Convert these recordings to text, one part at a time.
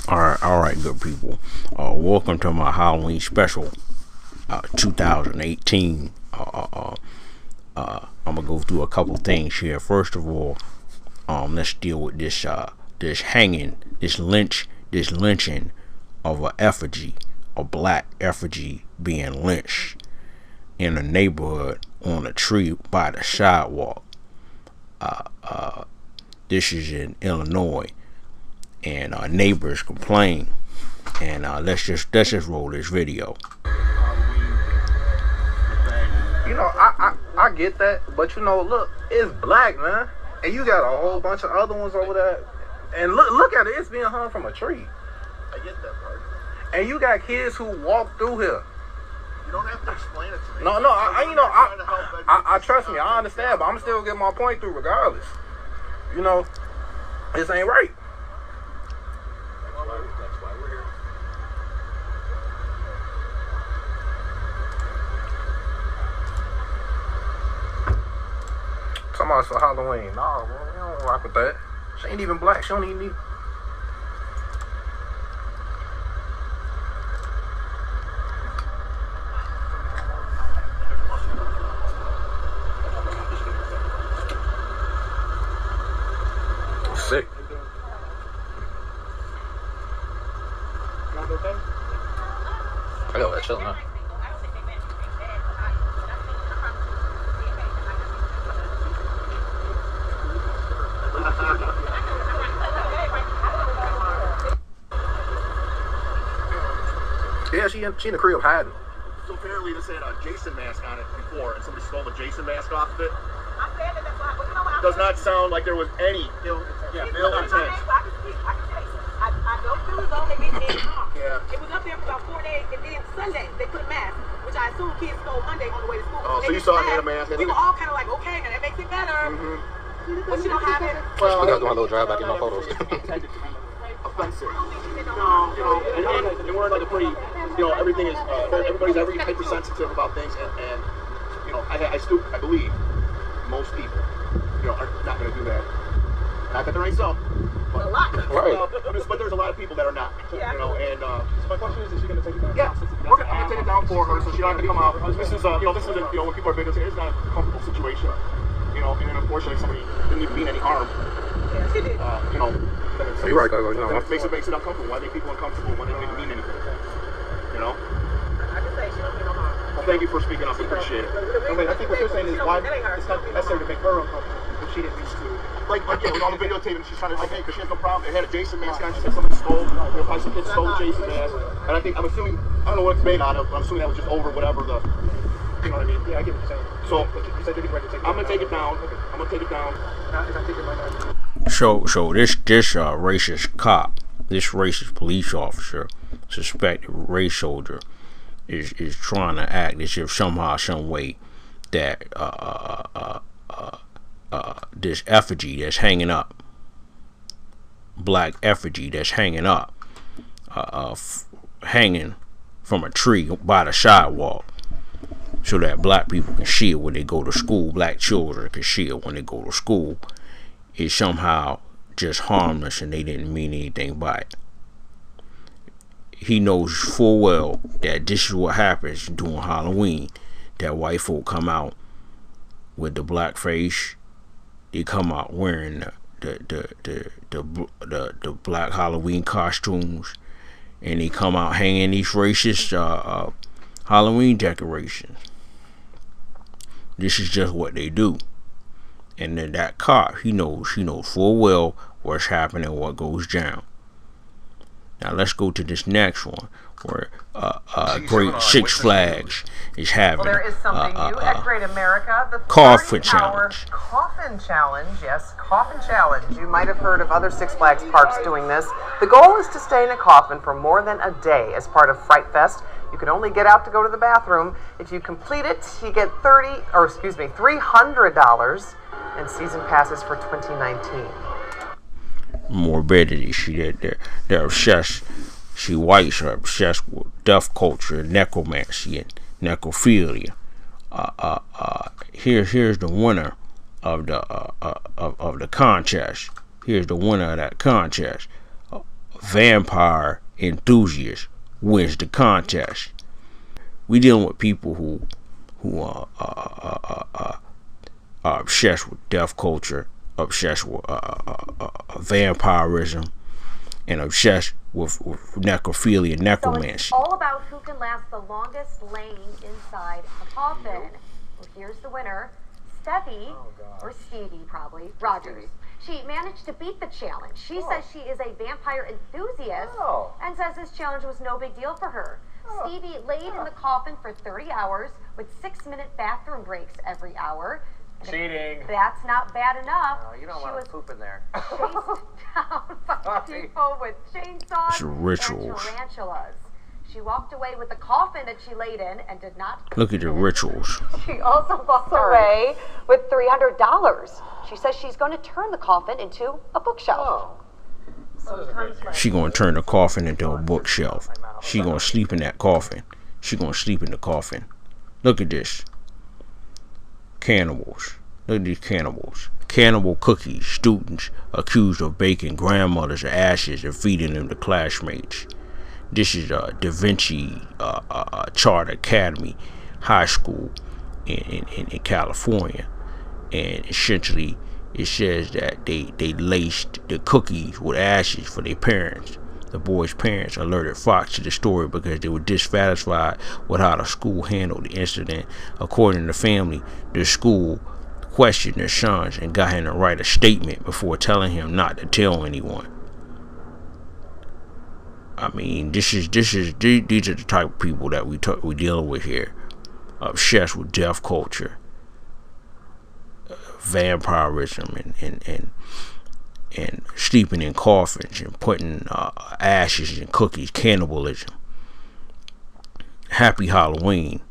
All right, good people. Welcome to my Halloween special, 2018. I'm gonna go through a couple things here. First of all, let's deal with this lynching of a effigy, a black effigy being lynched in a neighborhood on a tree by the sidewalk. This is in Illinois, and neighbors complain. And let's just roll this video. You know, I get that, but you know, look, it's black, man, and you got a whole bunch of other ones over there, and look at it, it's being hung from a tree. I get that part. And you got kids who walk through here. You don't have to explain it to me. No, I trust me, I understand, but I'm still getting my point through regardless. You know, this ain't right. That's why we're here. Somebody's for Halloween. Nah, bro, we don't rock with that. She ain't even black. She don't even need. Sick. I got that chill now. Yeah, she in the crib hiding. So apparently this had a Jason mask on it before, and somebody stole the Jason mask off of it. Does not sound like there was any ill intent. I go through the zone, they made it wrong. Yeah. It was up there for about 4 days, and then Sunday they put a mask, which I assume kids stole Monday on the way to school. Oh, so you saw it had a mask. We were all kind of like, okay, now that makes it better. But you don't have it. Well, I got to do my little drive back in my photos. Offensive. And we're in like a pretty, everything is, everybody's very hypersensitive about things, and I believe most people, are not going to do that. Not that there ain't some. But, A lot. Right. But there's a lot of people that are not. Yeah. And So my question is she going to take it down? yeah, I'm gonna take it down for her, so she's not gonna come out. This is when people are videotaping, it's not a comfortable situation. And then unfortunately somebody didn't even mean any harm. Yeah, she did. You're right, It makes it uncomfortable. Why make people uncomfortable when they don't even mean anything? I can say she don't mean no harm. Well, thank you for speaking up. We appreciate it. I think what you're saying is why it's not necessary to make her uncomfortable if she didn't mean to. Like with all the videotaping, she's trying to because she has no problem. It had a Jason mask on. She said somebody stole. Probably some kids stole the Jason mask. And I'm assuming, I don't know what it's made out of. But I'm assuming that was just over whatever the. You know what I mean? Yeah, I get what you're saying. So you said you're ready to take it I'm gonna take it down. I'm gonna take it down. If I take it right now. So this racist cop, this racist police officer, suspected race soldier, is trying to act as if somehow, some way, that this effigy that's hanging up, black effigy that's hanging up, hanging from a tree by the sidewalk, so that black people can see it when they go to school, black children can see it when they go to school, is somehow just harmless and they didn't mean anything by it. He knows full well that this is what happens during Halloween, that white folk come out with the BlackFace. They come out wearing the black Halloween costumes, and they come out hanging these racist Halloween decorations. This is just what they do. And then that cop, he knows full well what's happening, what goes down. Now let's go to this next one, where Great Six Flags is having there is something new at Great America, the coffin 30-hour challenge. Coffin challenge. Yes, coffin challenge. You might have heard of other Six Flags parks doing this. The goal is to stay in a coffin for more than a day as part of Fright Fest. You can only get out to go to the bathroom. If you complete it, you get $300 and season passes for 2019. Morbidity. They're obsessed. Whites are obsessed with death culture, necromancy, and necrophilia. Here's the winner of the contest. Here's the winner of that contest. vampire enthusiast wins the contest. We dealing with people who are obsessed with death culture, obsessed with vampirism, and obsessed with necrophilia, necromancy. So it's all about who can last the longest laying inside a coffin. Well, here's the winner, Steffi, or Stevie probably, Rogers. She managed to beat the challenge. She says she is a vampire enthusiast and says this challenge was no big deal for her. Stevie laid in the coffin for 30 hours with 6-minute bathroom breaks every hour. Cheating. That's not bad enough. You don't want to poop in there. Chased down by people with chainsaws It's rituals. and tarantulas. She walked away with the coffin that she laid in and did not. Look at the rituals. She also walked away with $300. She says she's going to turn the coffin into a bookshelf. She gonna turn the coffin into a bookshelf. She gonna sleep in that coffin. She gonna sleep in the coffin. Look at this. Cannibals. Look at these cannibals. Cannibal cookies. Students accused of baking grandmother's ashes and feeding them to classmates. This is Da Vinci Charter Academy High School in California, and essentially it says that they laced the cookies with ashes for their parents. The boys' parents alerted Fox to the story because they were dissatisfied with how the school handled the incident. According to the family, the school questioned their sons and got him to write a statement before telling him not to tell anyone. I mean, these are the type of people that we dealing with here, obsessed with death culture, vampirism, and sleeping in coffins and putting ashes in cookies, cannibalism. Happy Halloween.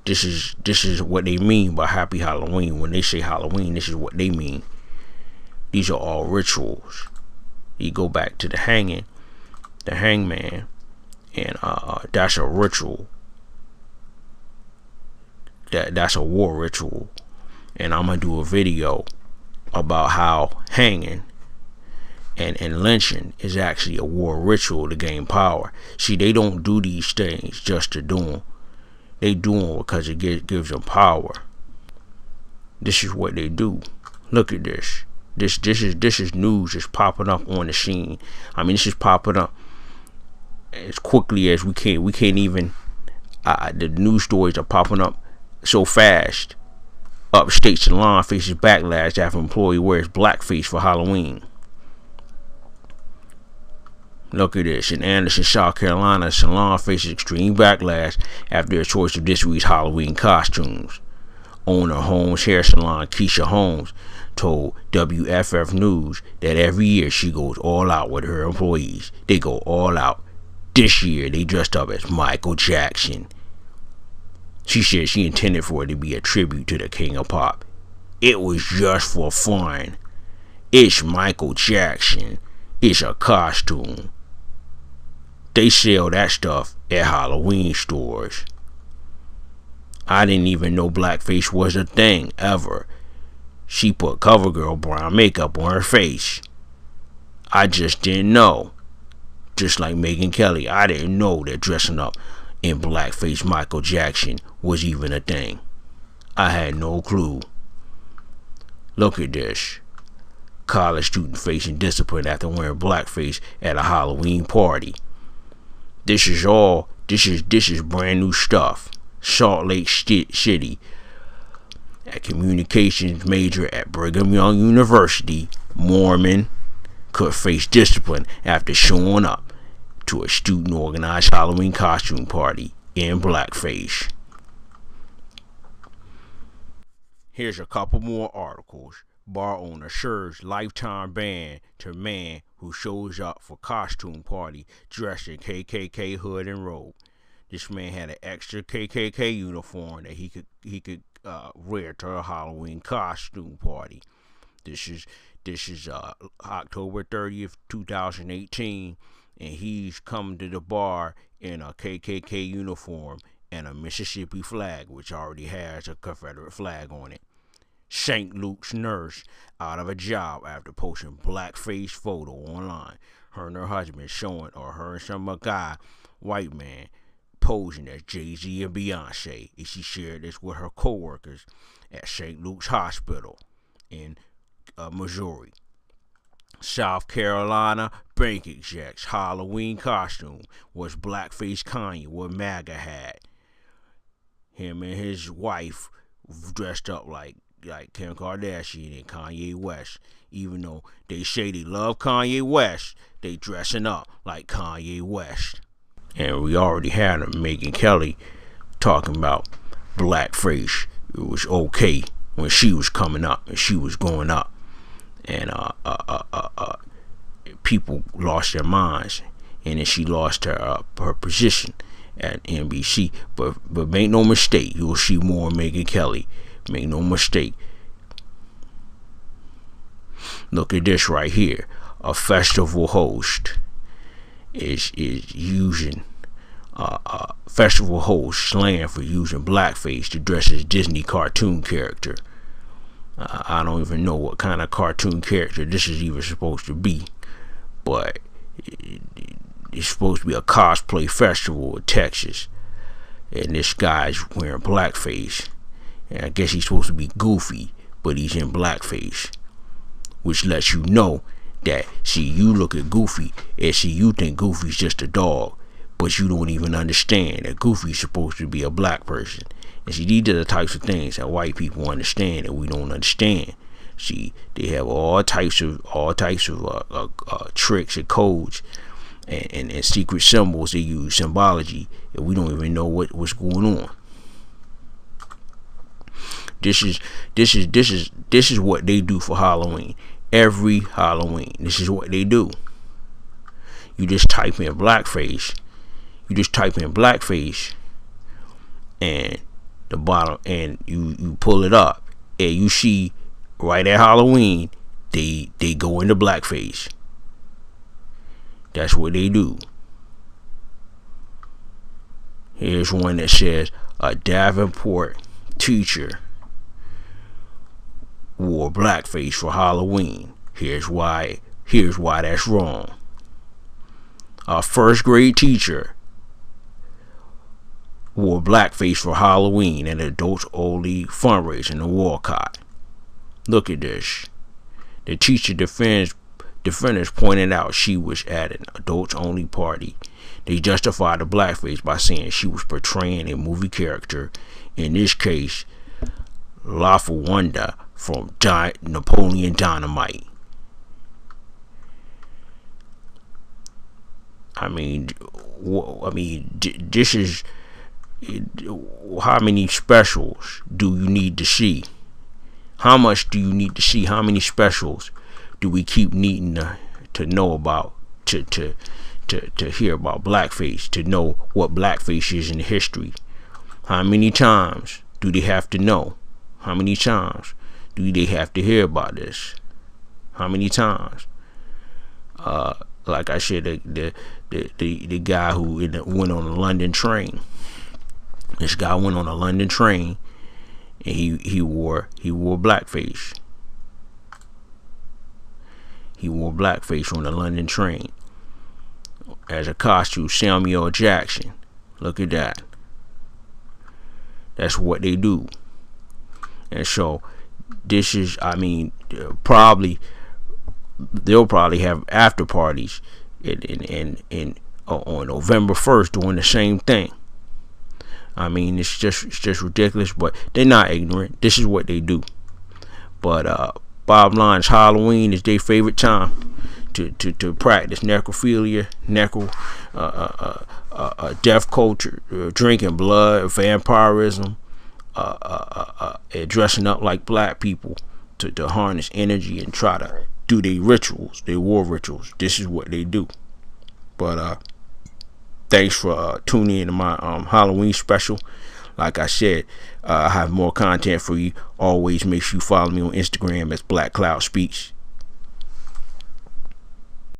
This is what they mean by Happy Halloween. When they say Halloween, this is what they mean. These are all rituals. You go back to the hangman, and that's a ritual. That's a war ritual, and I'm gonna do a video about how hanging and lynching is actually a war ritual to gain power. See, they don't do these things just to do them. They do them because it gives them power. This is what they do. Look at this. This is news that's popping up on the scene. I mean, this is popping up as quickly as we can. We can't even. The news stories are popping up so fast. Upstate salon faces backlash after employee wears blackface for Halloween. Look at this. In Anderson, South Carolina, salon faces extreme backlash after their choice of this week's Halloween costumes. Owner Holmes Hair Salon, Keisha Holmes, told WFF News that every year she goes all out with her employees. They go all out. This year, they dressed up as Michael Jackson. She said she intended for it to be a tribute to the King of Pop. It was just for fun. It's Michael Jackson. It's a costume. They sell that stuff at Halloween stores. I didn't even know blackface was a thing ever. She put CoverGirl brown makeup on her face. I just didn't know. Just like Megyn Kelly, I didn't know that dressing up in blackface Michael Jackson was even a thing. I had no clue. Look at this. College student facing discipline after wearing blackface at a Halloween party. This is brand new stuff. Salt Lake City. A communications major at Brigham Young University, Mormon, could face discipline after showing up to a student-organized Halloween costume party in blackface. Here's a couple more articles. Bar owner serves lifetime ban to man who shows up for costume party dressed in KKK hood and robe. This man had an extra KKK uniform that he could wear to a Halloween costume party. This is October 30th, 2018, and he's come to the bar in a KKK uniform and a Mississippi flag, which already has a Confederate flag on it. St. Luke's nurse out of a job after posting blackface photo online. Her and her husband showing, or her and some guy, white man, posing as Jay-Z and Beyonce. And she shared this with her co-workers at St. Luke's Hospital in Missouri. South Carolina bank exec's Halloween costume was blackface Kanye with MAGA hat. Him and his wife dressed up like Kim Kardashian and Kanye West. Even though they say they love Kanye West, they dressing up like Kanye West. And we already had Megyn Kelly talking about blackface. It was okay when she was coming up and she was going up. And people lost their minds. And then she lost her position at NBC. But make no mistake, you'll see more Megyn Kelly. Make no mistake. Look at this right here. A festival host is using festival host slang for using blackface to dress as Disney cartoon character. I don't even know what kind of cartoon character this is even supposed to be, but it's supposed to be a cosplay festival in Texas, and this guy's wearing blackface, and I guess he's supposed to be goofy, but he's in blackface, which lets you know that, see, you look at Goofy and see, you think Goofy's just a dog, but you don't even understand that Goofy's supposed to be a black person. And see, these are the types of things that white people understand and we don't understand. See, they have all types of tricks and codes and secret symbols. They use symbology, and we don't even know what's going on. This is what they do for Halloween. Every Halloween, this is what they do. You just type in blackface. And the bottom, and you pull it up, and you see right at Halloween they go into blackface. That's what they do. Here's one that says a Davenport teacher wore blackface for Halloween. Here's why that's wrong. A first grade teacher wore blackface for Halloween at adults only fundraiser in Walcott. Look at this. The teacher defenders pointed out she was at an adults only party. They justified the blackface by saying she was portraying a movie character, in this case Lawful Wonder from Napoleon Dynamite. This is, how many specials do you need to see? How much do you need to see? How many specials do we keep needing to know about, to hear about blackface, to know what blackface is in history? How many times do they have to know? How many times do they have to hear about this? How many times? Like I said, the guy who went on a London train. This guy went on a London train, and he wore blackface. He wore blackface on the London train as a costume. Samuel Jackson. Look at that. That's what they do. And so this is, probably they'll probably have after parties on November 1st doing the same thing. It's just ridiculous, but they're not ignorant. This is what they do. But bottom line is, Halloween is their favorite time to practice necrophilia, death culture, drinking blood, vampirism, dressing up like black people to harness energy and try to do their rituals, their war rituals. This is what they do. But thanks for tuning in to my Halloween special. Like I said, I have more content for you. Always make sure you follow me on Instagram as Black Cloud Speaks.